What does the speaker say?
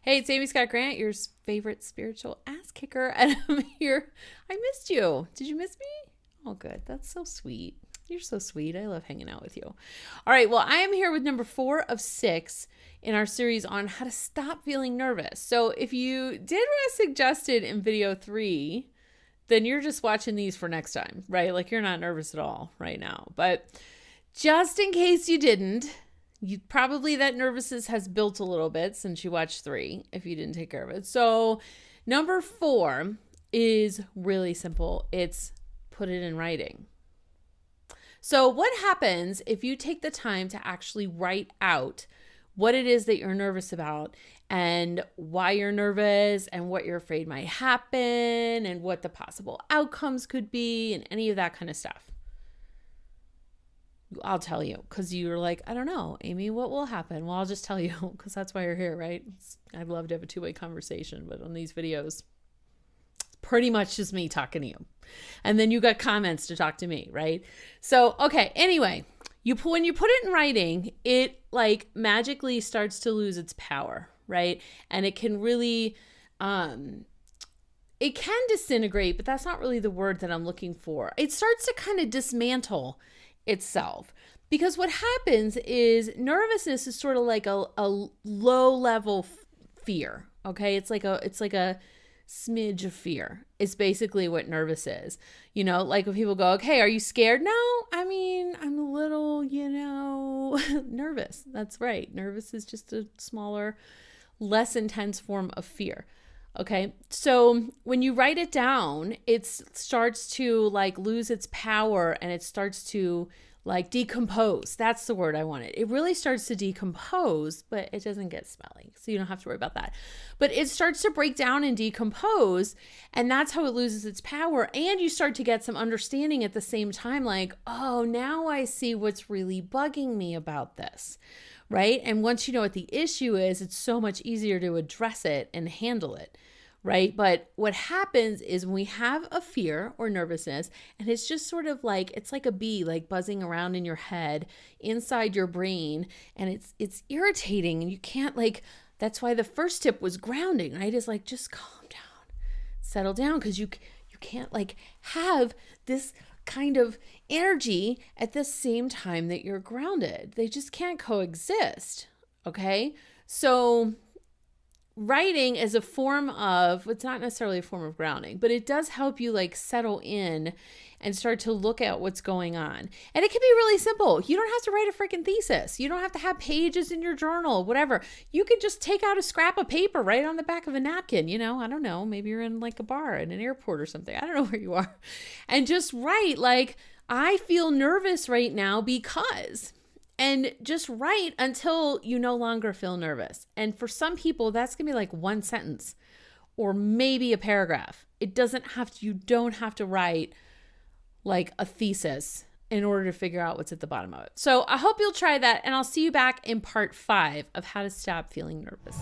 Hey, it's Amy Scott Grant, your favorite spiritual ass kicker, and I'm here. I missed you. Did you miss me? Oh, good. That's so sweet. You're so sweet. I love hanging out with you. All right. Well, I am here with number 4 of 6 in our series on how to stop feeling nervous. So if you did what I suggested in video 3, then you're just watching these for next time, right? Like you're not nervous at all right now. But just in case you didn't, you probably that nervousness has built a little bit since you watched 3 if you didn't take care of it. So number 4 is really simple. It's put it in writing. So what happens if you take the time to actually write out what it is that you're nervous about and why you're nervous and what you're afraid might happen and what the possible outcomes could be and any of that kind of stuff? I'll tell you, because you're like, I don't know, Amy, what will happen? Well, I'll just tell you, because that's why you're here, right? I'd love to have a two-way conversation, but on these videos, it's pretty much just me talking to you. And then you got comments to talk to me, right? So, okay, anyway, when you put it in writing, it like magically starts to lose its power, right? And it can really, it can disintegrate, but that's not really the word that I'm looking for. It starts to kind of dismantle itself, because what happens is nervousness is sort of like a low level fear. Okay. It's like a smidge of fear. It's basically what nervous is, like when people go, okay, are you scared? No, I mean, I'm a little, nervous. That's right. Nervous is just a smaller, less intense form of fear. Okay. So when you write it down, it starts to like lose its power and it starts to like decompose. That's the word I wanted. It really starts to decompose, but it doesn't get smelly. So you don't have to worry about that. But it starts to break down and decompose. And that's how it loses its power. And you start to get some understanding at the same time, like, oh, now I see what's really bugging me about this. Right. And once you know what the issue is, it's so much easier to address it and handle it. Right. But what happens is when we have a fear or nervousness, and it's just sort of like, it's like a bee, like buzzing around in your head, inside your brain, and it's irritating and you can't that's why the first tip was grounding, right? Is like, just calm down, settle down. Cause you can't have this kind of energy at the same time that you're grounded. They just can't coexist. Okay. So writing is a form of, it's not necessarily a form of grounding, but it does help you settle in and start to look at what's going on. And it can be really simple. You don't have to write a freaking thesis. You don't have to have pages in your journal, whatever. You could just take out a scrap of paper, right on the back of a napkin. I don't know, maybe you're in a bar in an airport or something. I don't know where you are. And just write I feel nervous right now because. And just write until you no longer feel nervous. And for some people, that's going to be one sentence or maybe a paragraph. You don't have to write a thesis in order to figure out what's at the bottom of it. So I hope you'll try that, and I'll see you back in part 5 of how to stop feeling nervous.